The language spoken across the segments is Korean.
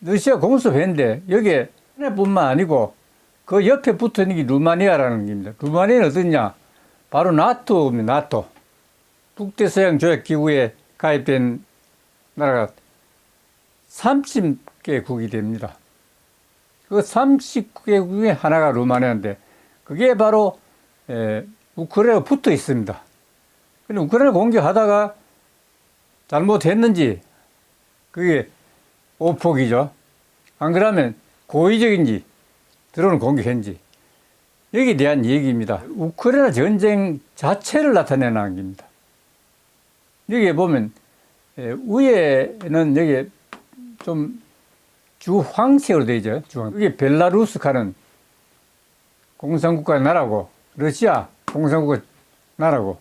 러시아 공습했는데 여기에 뿐만 아니고 그 옆에 붙어 있는 게 루마니아라는 겁니다. 루마니아는 어디냐? 바로 나토입니다. 나토. 북대서양 조약기구에 가입된 나라가 30개국이 됩니다. 그 30개국 중에 하나가 루마니아인데 그게 바로 우크라이나가 붙어 있습니다. 근데 우크라이나 공격하다가 잘못했는지 그게 오폭이죠. 안 그러면 고의적인지 드론 공격했는지 여기에 대한 얘기입니다. 우크라이나 전쟁 자체를 나타내는 겁니다. 여기에 보면 위에는 여기 좀 주황색으로 되어 있죠. 주황. 이게 벨라루스 가는 공산국가 나라고 러시아 공산국가 나라고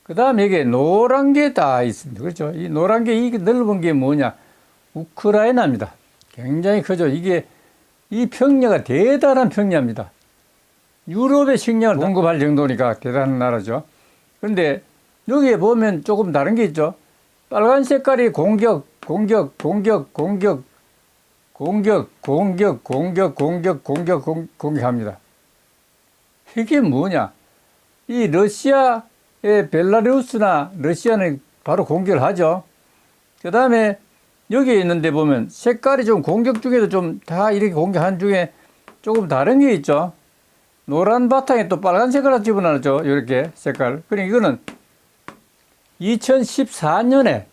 그 다음에 여기에 노란 게 다 있습니다. 그렇죠? 이 노란 게 이 넓은 게 뭐냐? 우크라이나입니다. 굉장히 크죠. 이게 이 평야가 대단한 평야입니다. 유럽의 식량을 공급할 정도니까 대단한 나라죠. 그런데 여기에 보면 조금 다른 게 있죠. 빨간 색깔이 공격합니다. 이게 뭐냐? 이 러시아의 벨라루스나 러시아는 바로 공격을 하죠. 그 다음에 여기에 있는데 보면 색깔이 좀 공격 중에도 좀 다 이렇게 공격한 중에 조금 다른 게 있죠. 노란 바탕에 또 빨간 색깔을 집어넣었죠. 이렇게 색깔. 그러니까 이거는 2014년에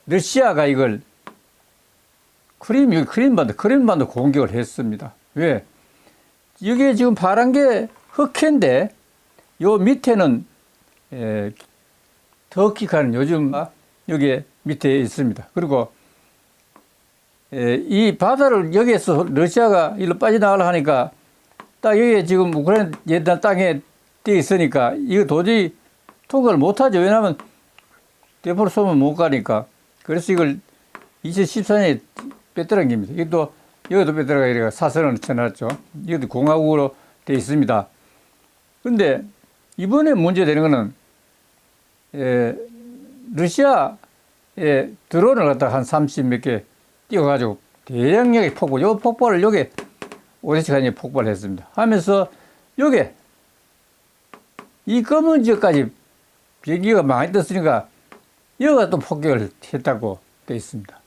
러시아가 이걸 크림반도 공격을 했습니다. 왜? 이게 지금 파란 게 흑해인데 요 밑에는 터키가는 요즘 여기에 밑에 있습니다. 그리고 이 바다를 여기에서 러시아가 일로 빠져나가려 하니까 딱 여기에 지금 우크라이나 옛날 땅에 떼어 있으니까 이거 도저히 통과를 못하죠. 왜냐하면 대포를 쏘면 못 가니까. 그래서 이걸 2014년에 뺏더란 겁니다. 이것도 여기도 뺏더라가 이래가 사선을 쳐놨죠. 이것도 공화국으로 되어 있습니다. 그런데 이번에 문제되는 거는 러시아에 드론을 갖다가 한 30 몇 개 띄워가지고 대량력의 폭발, 요 폭발을 요게 오데츠까지 폭발했습니다. 하면서 요게 이 검은 지역까지 비행기가 많이 떴으니까 여기가 또 폭격을 했다고 되어 있습니다.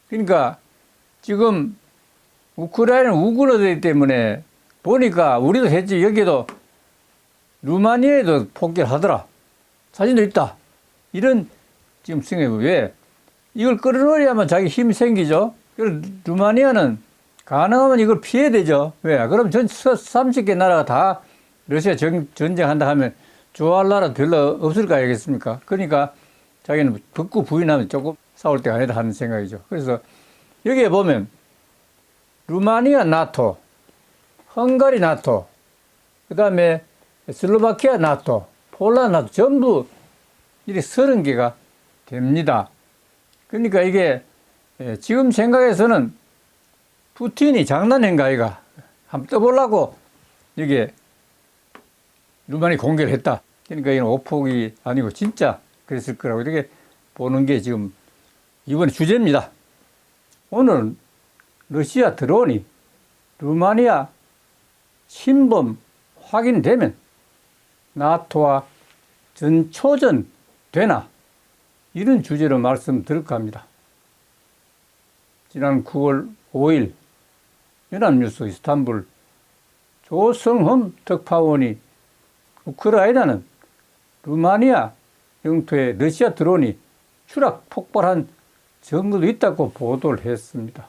그러니까 지금 우크라이나는 우그러들기 때문에 보니까 우리도 했지 여기도 루마니아에도 폭격을 하더라. 사진도 있다. 이런 지금 생각이 왜? 이걸 끌어놓으려면 자기 힘이 생기죠. 루마니아는 가능하면 이걸 피해야 되죠. 왜? 그럼 전 30개 나라가 다 러시아 전쟁한다 하면 좋아할 나라 별로 없을 거 아니겠습니까? 그러니까 자기는 극구 부인하면 조금 싸울 때가 아니다 하는 생각이죠. 그래서 여기에 보면 루마니아 나토, 헝가리 나토, 그 다음에 슬로바키아 나토, 폴란드 나토 전부 이렇게 30개가 됩니다. 그러니까 이게 지금 생각에서는 푸틴이 장난인가 이가 한번 떠보려고 여기에 루마니아 공격을 했다. 그러니까 이건 오폭이 아니고 진짜 그랬을 거라고 이렇게 보는 게 지금 이번에 주제입니다. 오늘 러시아 드론이 루마니아 침범 확인되면 나토와 전초전 되나? 이런 주제로 말씀드릴까 합니다. 지난 9월 5일 연합뉴스 이스탄불 조성흠 특파원이 우크라이나는 루마니아 영토에 러시아 드론이 추락 폭발한 증거도 있다고 보도를 했습니다.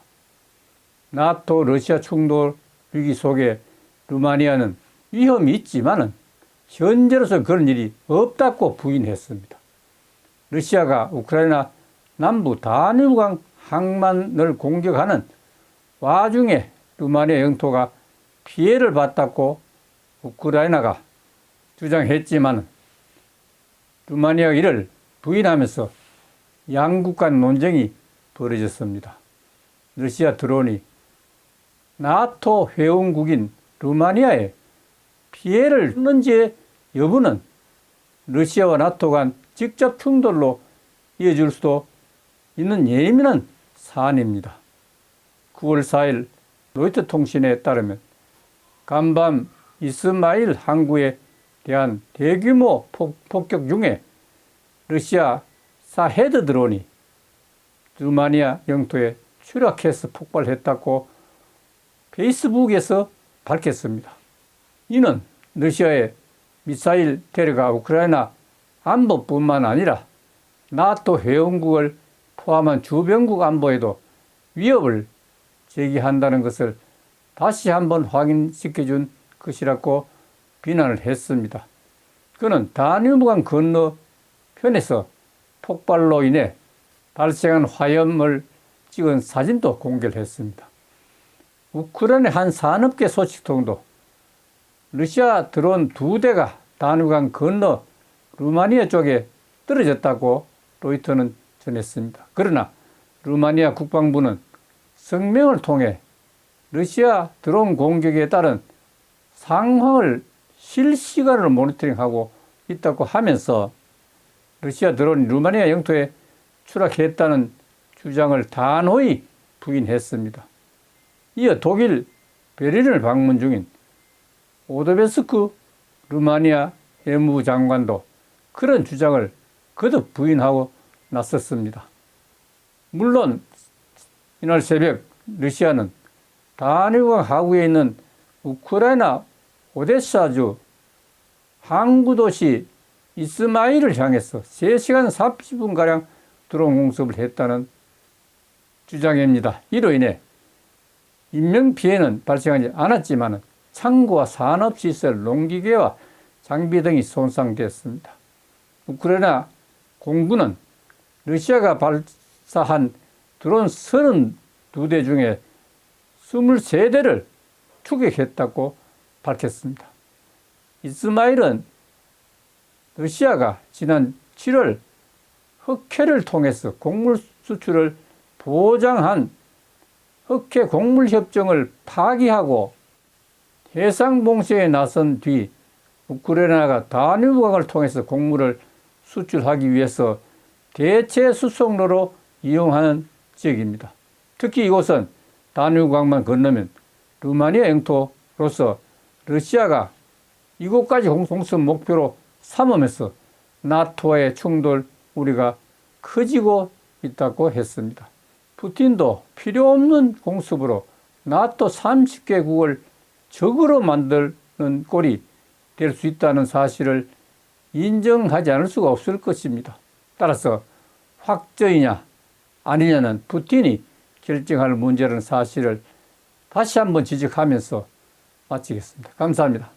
나토 러시아 충돌 위기 속에 루마니아는 위험이 있지만은 현재로서 그런 일이 없다고 부인했습니다. 러시아가 우크라이나 남부 다뉴강 항만을 공격하는 와중에 루마니아 영토가 피해를 봤다고 우크라이나가 주장했지만 루마니아가 이를 부인하면서 양국 간 논쟁이 벌어졌습니다. 러시아 드론이 나토 회원국인 루마니아에 피해를 주는지의 여부는 러시아와 나토 간 직접 충돌로 이어질 수도 있는 예민한 사안입니다. 9월 4일 로이터 통신에 따르면 간밤 이스마일 항구에 대한 대규모 폭격 중에 러시아 사헤드 드론이 루마니아 영토에 추락해서 폭발했다고 페이스북에서 밝혔습니다. 이는 러시아의 미사일 테러가 우크라이나 안보뿐만 아니라 나토 회원국을 포함한 주변국 안보에도 위협을 제기한다는 것을 다시 한번 확인시켜준 것이라고 비난을 했습니다. 그는 다뉴브강 건너편에서 폭발로 인해 발생한 화염을 찍은 사진도 공개를 했습니다. 우크라이나 한 산업계 소식통도 러시아 드론 2대가 다뉴브강 건너 루마니아 쪽에 떨어졌다고 로이터는 전했습니다. 그러나 루마니아 국방부는 성명을 통해 러시아 드론 공격에 따른 상황을 실시간으로 모니터링하고 있다고 하면서 러시아 드론이 루마니아 영토에 추락했다는 주장을 단호히 부인했습니다. 이어 독일 베를린을 방문 중인 오더베스크 루마니아 외무부 장관도 그런 주장을 거듭 부인하고 나섰습니다. 물론 이날 새벽 러시아는 다뉴브강 하구에 있는 우크라이나 오데사주 항구도시 이스마일을 향해서 3시간 30분가량 드론 공습을 했다는 주장입니다. 이로 인해 인명피해는 발생하지 않았지만 창고와 산업시설, 농기계와 장비 등이 손상됐습니다. 우크라이나 공군은 러시아가 발사한 드론 32대 중에 23대를 추격했다고 밝혔습니다. 이스마일은 러시아가 지난 7월 흑해를 통해서 곡물 수출을 보장한 흑해 곡물 협정을 파기하고 해상 봉쇄에 나선 뒤 우크라이나가 다뉴브강을 통해서 곡물을 수출하기 위해서 대체 수송로로 이용하는 지역입니다. 특히 이곳은 다뉴브강만 건너면 루마니아 영토로서 러시아가 이곳까지 공습 목표로 삼으면서 나토와의 충돌 우려가 커지고 있다고 했습니다. 푸틴도 필요 없는 공습으로 나토 30개국을 적으로 만드는 꼴이 될 수 있다는 사실을 인정하지 않을 수가 없을 것입니다. 따라서 확전이냐 아니냐는 푸틴이 결정할 문제라는 사실을 다시 한번 지적하면서 마치겠습니다. 감사합니다.